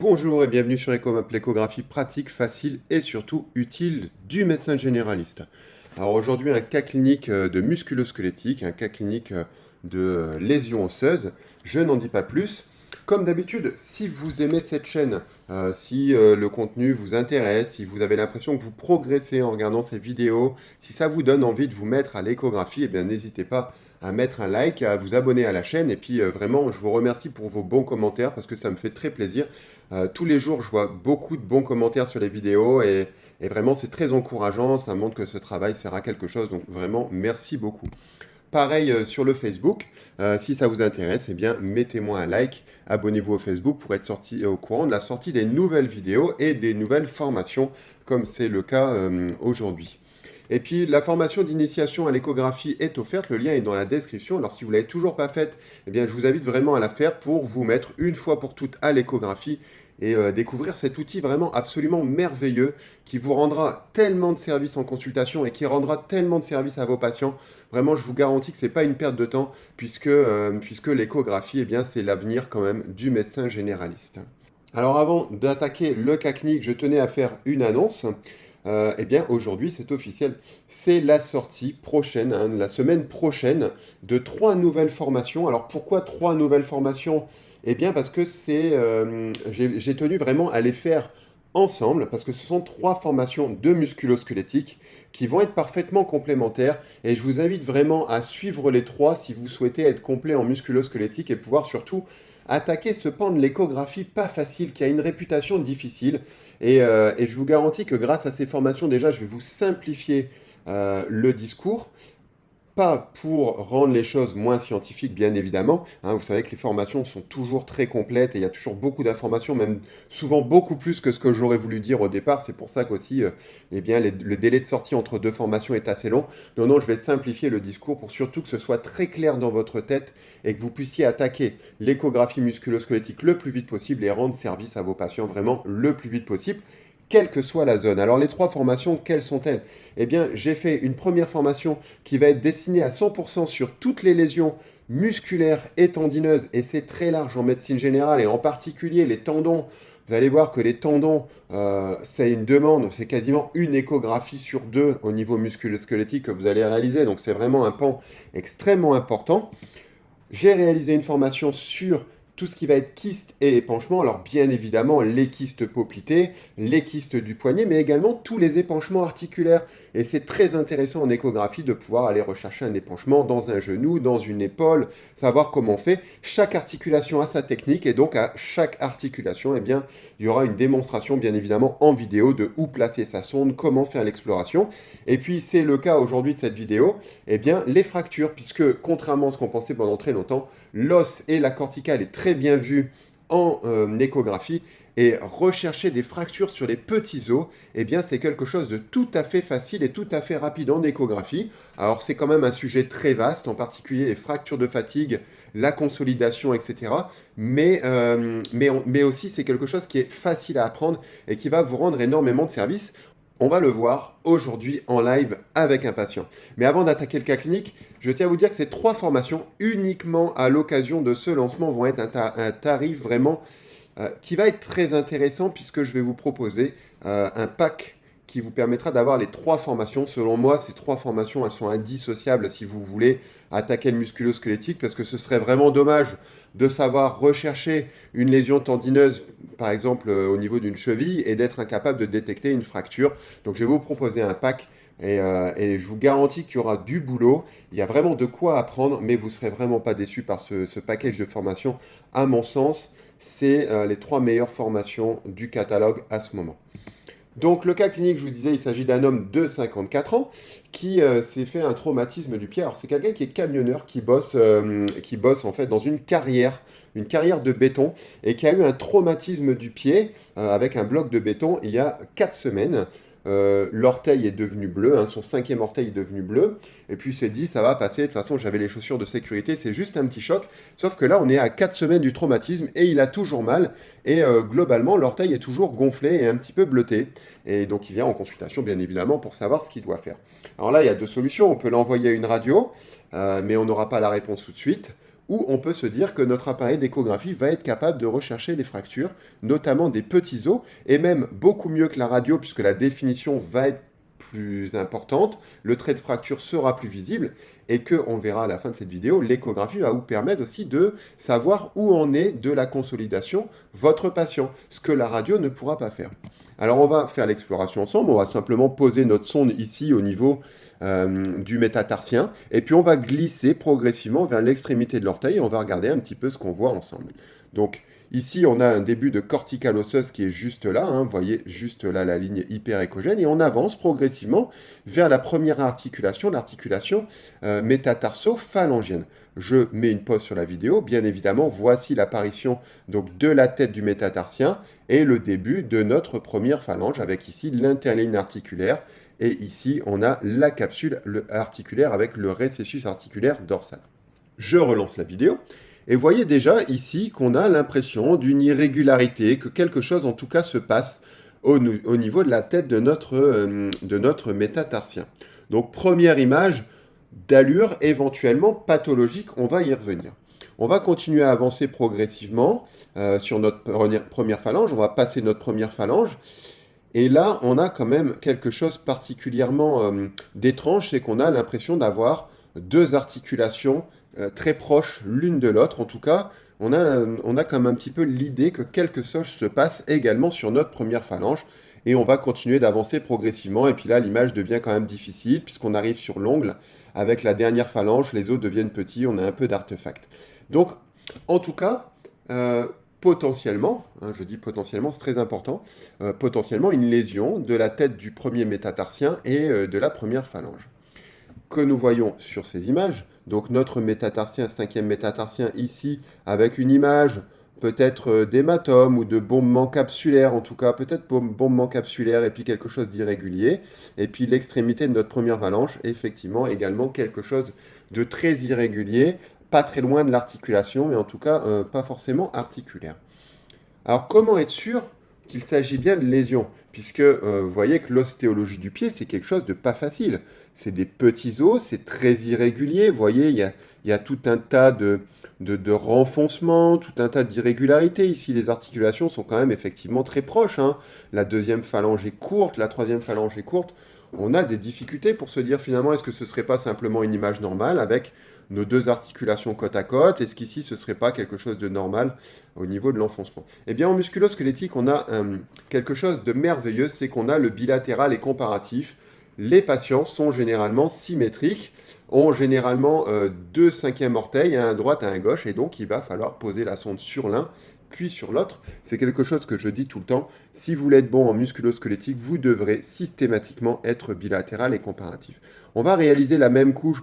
Bonjour et bienvenue sur l'échographie pratique, facile et surtout utile du médecin généraliste. Alors aujourd'hui un cas clinique de musculo-squelettique, un cas clinique de lésion osseuse. Je n'en dis pas plus. Comme d'habitude, si vous aimez cette chaîne, si le contenu vous intéresse, si vous avez l'impression que vous progressez en regardant ces vidéos, si ça vous donne envie de vous mettre à l'échographie, eh bien n'hésitez pas à mettre un like, à vous abonner à la chaîne. Et puis vraiment, je vous remercie pour vos bons commentaires parce que ça me fait très plaisir. Tous les jours, je vois beaucoup de bons commentaires sur les vidéos et vraiment, c'est très encourageant. Ça montre que ce travail sert à quelque chose. Donc vraiment, merci beaucoup. Pareil sur le Facebook. Si ça vous intéresse, eh bien, mettez-moi un like. Abonnez-vous au Facebook pour être au courant de la sortie des nouvelles vidéos et des nouvelles formations, comme c'est le cas aujourd'hui. Et puis, la formation d'initiation à l'échographie est offerte. Le lien est dans la description. Alors, si vous ne l'avez toujours pas faite, eh bien, je vous invite vraiment à la faire pour vous mettre une fois pour toutes à l'échographie et découvrir cet outil vraiment absolument merveilleux qui vous rendra tellement de services en consultation et qui rendra tellement de services à vos patients. Vraiment, je vous garantis que ce n'est pas une perte de temps puisque l'échographie, eh bien, c'est l'avenir quand même du médecin généraliste. Alors avant d'attaquer le cas clinique, je tenais à faire une annonce. Eh bien, aujourd'hui, c'est officiel. C'est la sortie prochaine, hein, la semaine prochaine, de 3 nouvelles formations. Alors, pourquoi 3 nouvelles formations? Eh bien, parce que j'ai tenu vraiment à les faire ensemble, parce que ce sont 3 formations de musculo-squelettique qui vont être parfaitement complémentaires. Et je vous invite vraiment à suivre les 3 si vous souhaitez être complet en musculo-squelettique et pouvoir surtout attaquer ce pan de l'échographie pas facile, qui a une réputation difficile. Et je vous garantis que grâce à ces formations, déjà, je vais vous simplifier le discours. Pas pour rendre les choses moins scientifiques, bien évidemment. Hein, vous savez que les formations sont toujours très complètes et il y a toujours beaucoup d'informations, même souvent beaucoup plus que ce que j'aurais voulu dire au départ. C'est pour ça qu'aussi, eh bien, le délai de sortie entre 2 formations est assez long. Non, non, je vais simplifier le discours pour surtout que ce soit très clair dans votre tête et que vous puissiez attaquer l'échographie musculo-squelettique le plus vite possible et rendre service à vos patients vraiment le plus vite possible, quelle que soit la zone. Alors les 3 formations, quelles sont-elles? Eh bien, j'ai fait une première formation qui va être destinée à 100% sur toutes les lésions musculaires et tendineuses, et c'est très large en médecine générale, et en particulier les tendons. Vous allez voir que les tendons, c'est une demande, c'est quasiment une échographie sur 2 au niveau musculo-squelettique que vous allez réaliser, donc c'est vraiment un pan extrêmement important. J'ai réalisé une formation sur tout ce qui va être kyste et épanchement. Alors bien évidemment, les kystes poplités, les kystes du poignet, mais également tous les épanchements articulaires. Et c'est très intéressant en échographie de pouvoir aller rechercher un épanchement dans un genou, dans une épaule, savoir comment on fait. Chaque articulation a sa technique et donc à chaque articulation, eh bien, il y aura une démonstration bien évidemment en vidéo de où placer sa sonde, comment faire l'exploration. Et puis c'est le cas aujourd'hui de cette vidéo, eh bien les fractures, puisque contrairement à ce qu'on pensait pendant très longtemps, l'os et la corticale est très bien vu en échographie et rechercher des fractures sur les petits os, eh bien c'est quelque chose de tout à fait facile et tout à fait rapide en échographie. Alors c'est quand même un sujet très vaste, en particulier les fractures de fatigue, la consolidation, etc. Mais aussi c'est quelque chose qui est facile à apprendre et qui va vous rendre énormément de service. On va le voir aujourd'hui en live avec un patient. Mais avant d'attaquer le cas clinique, je tiens à vous dire que ces 3 formations, uniquement à l'occasion de ce lancement, vont être un tarif vraiment qui va être très intéressant puisque je vais vous proposer un pack qui vous permettra d'avoir les 3 formations. Selon moi, ces 3 formations, elles sont indissociables si vous voulez attaquer le musculo-squelettique parce que ce serait vraiment dommage de savoir rechercher une lésion tendineuse, par exemple au niveau d'une cheville, et d'être incapable de détecter une fracture. Donc je vais vous proposer un pack et je vous garantis qu'il y aura du boulot. Il y a vraiment de quoi apprendre, mais vous ne serez vraiment pas déçus par ce package de formation. À mon sens, c'est les 3 meilleures formations du catalogue à ce moment. Donc le cas clinique, je vous disais, il s'agit d'un homme de 54 ans qui s'est fait un traumatisme du pied. Alors c'est quelqu'un qui est camionneur, qui bosse en fait dans une carrière de béton, et qui a eu un traumatisme du pied avec un bloc de béton il y a 4 semaines. L'orteil est devenu bleu, hein, son 5e orteil est devenu bleu, et puis il s'est dit ça va passer, de toute façon j'avais les chaussures de sécurité, c'est juste un petit choc, sauf que là on est à 4 semaines du traumatisme et il a toujours mal, et globalement l'orteil est toujours gonflé et un petit peu bleuté, et donc il vient en consultation bien évidemment pour savoir ce qu'il doit faire. Alors là il y a 2 solutions, on peut l'envoyer à une radio, mais on n'aura pas la réponse tout de suite, ou on peut se dire que notre appareil d'échographie va être capable de rechercher les fractures, notamment des petits os, et même beaucoup mieux que la radio, puisque la définition va être plus importante, le trait de fracture sera plus visible, et que, on verra à la fin de cette vidéo, l'échographie va vous permettre aussi de savoir où en est de la consolidation votre patient, ce que la radio ne pourra pas faire. Alors on va faire l'exploration ensemble, on va simplement poser notre sonde ici au niveau du métatarsien, et puis on va glisser progressivement vers l'extrémité de l'orteil, et on va regarder un petit peu ce qu'on voit ensemble. Donc ici on a un début de corticale osseuse qui est juste là, hein, vous voyez juste là la ligne hyper-échogène, et on avance progressivement vers la première articulation, l'articulation métatarso-phalangienne. Je mets une pause sur la vidéo, bien évidemment, voici l'apparition donc de la tête du métatarsien et le début de notre première phalange avec ici l'interligne articulaire et ici on a la capsule articulaire avec le récessus articulaire dorsal. Je relance la vidéo et vous voyez déjà ici qu'on a l'impression d'une irrégularité, que quelque chose en tout cas se passe au niveau de la tête de notre métatarsien. Donc première image d'allure éventuellement pathologique, on va y revenir. On va continuer à avancer progressivement sur notre première phalange, on va passer notre première phalange, et là on a quand même quelque chose particulièrement d'étrange, c'est qu'on a l'impression d'avoir deux articulations très proches l'une de l'autre, en tout cas on a quand même un petit peu l'idée que quelque chose se passe également sur notre première phalange, et on va continuer d'avancer progressivement, et puis là l'image devient quand même difficile, puisqu'on arrive sur l'ongle, avec la dernière phalange, les os deviennent petits, on a un peu d'artefact. Donc, en tout cas, potentiellement, hein, je dis potentiellement, c'est très important, potentiellement une lésion de la tête du premier métatarsien et de la première phalange. Que nous voyons sur ces images, donc notre métatarsien, cinquième métatarsien ici, avec une image peut-être d'hématome ou de bombement capsulaire, en tout cas peut-être bombement capsulaire et puis quelque chose d'irrégulier, et puis l'extrémité de notre première phalange, effectivement également quelque chose de très irrégulier, pas très loin de l'articulation, mais en tout cas pas forcément articulaire. Alors comment être sûr qu'il s'agit bien de lésions, puisque vous voyez que l'ostéologie du pied, c'est quelque chose de pas facile. C'est des petits os, c'est très irrégulier, vous voyez, il y a tout un tas de renfoncements, tout un tas d'irrégularités. Ici, les articulations sont quand même effectivement très proches, hein. La deuxième phalange est courte, la troisième phalange est courte. On a des difficultés pour se dire finalement, est-ce que ce ne serait pas simplement une image normale avec nos deux articulations côte à côte? Est-ce qu'ici, ce ne serait pas quelque chose de normal au niveau de l'enfoncement? Eh bien, en musculo-squelettique, on a quelque chose de merveilleux, c'est qu'on a le bilatéral et comparatif. Les patients sont généralement symétriques, ont généralement deux cinquièmes orteils, un à droite et un à gauche, et donc il va falloir poser la sonde sur l'un, puis sur l'autre. C'est quelque chose que je dis tout le temps. Si vous voulez être bon en musculo-squelettique, vous devrez systématiquement être bilatéral et comparatif. On va réaliser la même couche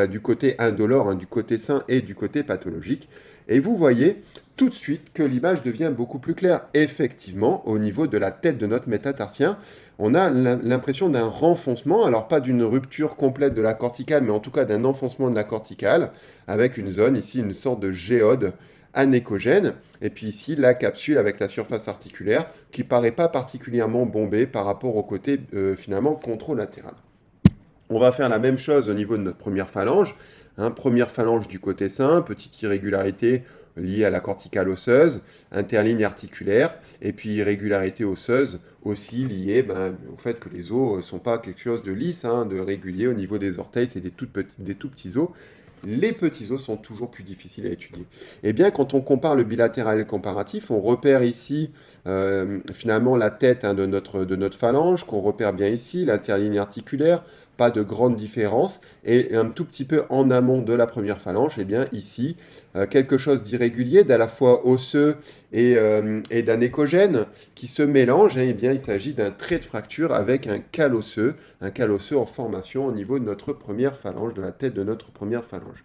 du côté indolore, hein, du côté sain et du côté pathologique. Et vous voyez tout de suite que l'image devient beaucoup plus claire. Effectivement, au niveau de la tête de notre métatarsien, on a l'impression d'un renfoncement, alors pas d'une rupture complète de la corticale, mais en tout cas d'un enfoncement de la corticale, avec une zone ici, une sorte de géode anéchogène, et puis ici la capsule avec la surface articulaire qui paraît pas particulièrement bombée par rapport au côté finalement controlatéral. On va faire la même chose au niveau de notre première phalange, hein, première phalange du côté sain, petite irrégularité liée à la corticale osseuse, interligne articulaire, et puis irrégularité osseuse aussi liée au fait que les os ne sont pas quelque chose de lisse, hein, de régulier au niveau des orteils, c'est des tout petits os. Les petits os sont toujours plus difficiles à étudier. Eh bien, quand on compare le bilatéral et le comparatif, on repère ici finalement la tête, hein, de notre phalange, qu'on repère bien ici, l'interligne articulaire, pas de grande différence, et un tout petit peu en amont de la première phalange, eh bien ici, quelque chose d'irrégulier, d'à la fois osseux et d'anéchogène, qui se mélange, eh bien il s'agit d'un trait de fracture avec un cal osseux en formation au niveau de notre première phalange, de la tête de notre première phalange.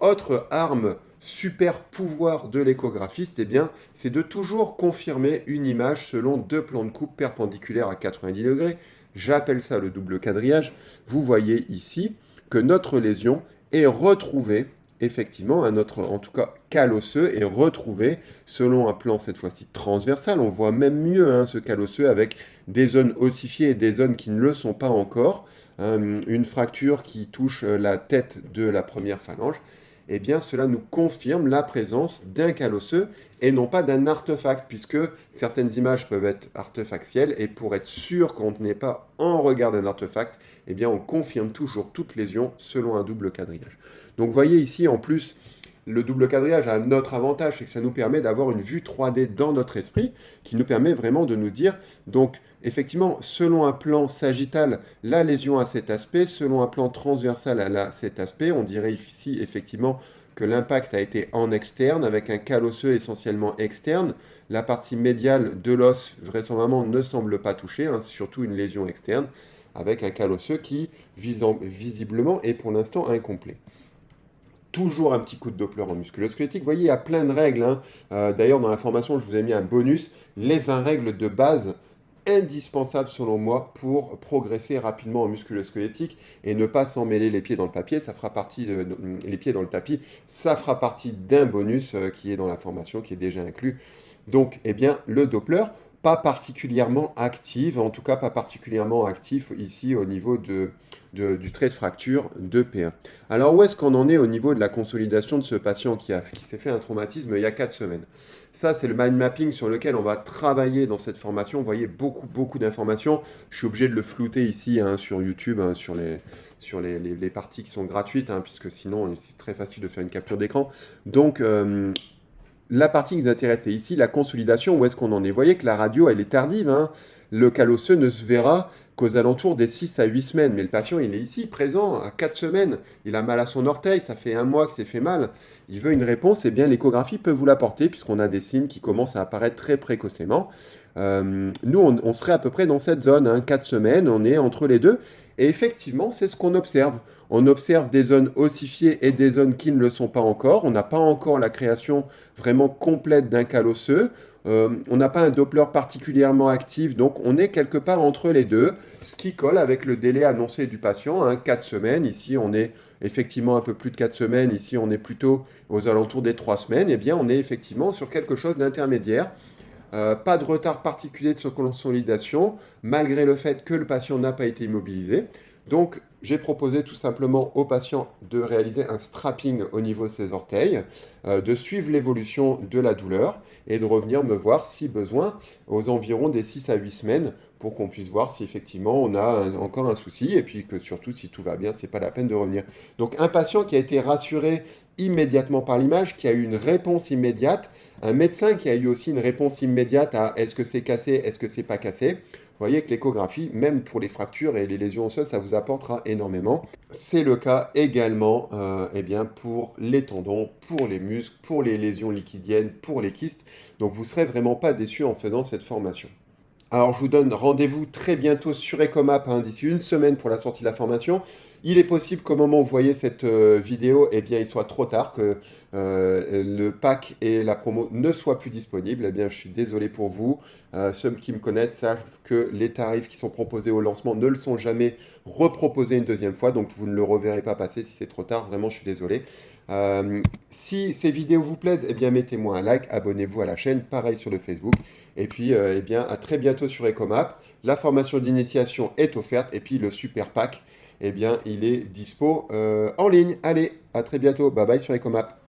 Autre arme super pouvoir de l'échographiste, eh bien, c'est de toujours confirmer une image selon deux plans de coupe perpendiculaires à 90 degrés. J'appelle ça le double quadrillage. Vous voyez ici que notre lésion est retrouvée, effectivement, en tout cas cal osseux est retrouvé selon un plan cette fois-ci transversal. On voit même mieux, hein, ce cal osseux avec des zones ossifiées et des zones qui ne le sont pas encore. Une fracture qui touche la tête de la première phalange. eh bien cela nous confirme la présence d'un cal osseux et non pas d'un artefact, puisque certaines images peuvent être artefactielles, et pour être sûr qu'on n'est pas en regard d'un artefact, eh bien on confirme toujours toute lésion selon un double quadrillage. Donc vous voyez ici en plus, le double quadrillage a un autre avantage, c'est que ça nous permet d'avoir une vue 3D dans notre esprit, qui nous permet vraiment de nous dire, donc effectivement, selon un plan sagittal, la lésion a cet aspect, selon un plan transversal, elle a cet aspect. On dirait ici effectivement que l'impact a été en externe, avec un cal osseux essentiellement externe. La partie médiale de l'os, vraisemblablement, ne semble pas touchée, hein, c'est surtout une lésion externe, avec un cal osseux qui, visiblement, est pour l'instant incomplet. Toujours un petit coup de Doppler en musculo-squelettique. Vous voyez, il y a plein de règles, hein. D'ailleurs, dans la formation, je vous ai mis un bonus, les 20 règles de base indispensables selon moi pour progresser rapidement en musculo-squelettique et ne pas s'en mêler les pieds dans le papier. Ça fera partie les pieds dans le tapis. Ça fera partie d'un bonus qui est dans la formation, qui est déjà inclus. Donc, eh bien, le Doppler, pas particulièrement active, en tout cas pas particulièrement actif ici au niveau du trait de fracture de P1. Alors où est-ce qu'on en est au niveau de la consolidation de ce patient qui s'est fait un traumatisme il y a 4 semaines? Ça, c'est le mind mapping sur lequel on va travailler dans cette formation. Vous voyez, beaucoup d'informations. Je suis obligé de le flouter ici hein, sur YouTube, hein, sur les parties qui sont gratuites, hein, puisque sinon, c'est très facile de faire une capture d'écran. Donc, la partie qui nous intéresse, c'est ici la consolidation. Où est-ce qu'on en est? Vous voyez que la radio, elle est tardive. Hein. Le cal osseux ne se verra qu'aux alentours des 6 à 8 semaines. Mais le patient, il est ici, présent, à 4 semaines. Il a mal à son orteil, ça fait 1 mois que c'est fait mal. Il veut une réponse, eh bien l'échographie peut vous l'apporter, puisqu'on a des signes qui commencent à apparaître très précocement. Nous, on serait à peu près dans cette zone, hein, 4 semaines, on est entre les deux. Et effectivement, c'est ce qu'on observe. On observe des zones ossifiées et des zones qui ne le sont pas encore. On n'a pas encore la création vraiment complète d'un cal osseux. On n'a pas un Doppler particulièrement actif, donc on est quelque part entre les deux, ce qui colle avec le délai annoncé du patient, hein, 4 semaines. Ici, on est effectivement un peu plus de 4 semaines. Ici, on est plutôt aux alentours des 3 semaines. Eh bien, on est effectivement sur quelque chose d'intermédiaire. Pas de retard particulier de consolidation, malgré le fait que le patient n'a pas été immobilisé. Donc, j'ai proposé tout simplement au patient de réaliser un strapping au niveau de ses orteils, de suivre l'évolution de la douleur et de revenir me voir si besoin aux environs des 6 à 8 semaines pour qu'on puisse voir si effectivement on a encore un souci et puis que surtout si tout va bien, c'est pas la peine de revenir. Donc un patient qui a été rassuré immédiatement par l'image, qui a eu une réponse immédiate, un médecin qui a eu aussi une réponse immédiate à est-ce que c'est cassé, est-ce que c'est pas cassé. Vous voyez que l'échographie, même pour les fractures et les lésions osseuses, ça vous apportera énormément. C'est le cas également eh bien, pour les tendons, pour les muscles, pour les lésions liquidiennes, pour les kystes. Donc vous ne serez vraiment pas déçus en faisant cette formation. Alors je vous donne rendez-vous très bientôt sur Ecomap, hein, d'ici une semaine pour la sortie de la formation. Il est possible qu'au moment où vous voyez cette vidéo, eh bien, il soit trop tard, que le pack et la promo ne soient plus disponibles. Eh bien, je suis désolé pour vous. Ceux qui me connaissent savent que les tarifs qui sont proposés au lancement ne le sont jamais reproposés une deuxième fois, donc vous ne le reverrez pas passer si c'est trop tard. Vraiment, je suis désolé. Si ces vidéos vous plaisent, eh bien, mettez-moi un like, abonnez-vous à la chaîne, pareil sur le Facebook. Et puis, eh bien, à très bientôt sur Ecomap. La formation d'initiation est offerte et puis le super pack, eh bien, il est dispo en ligne. Allez, à très bientôt. Bye bye sur Ecomap.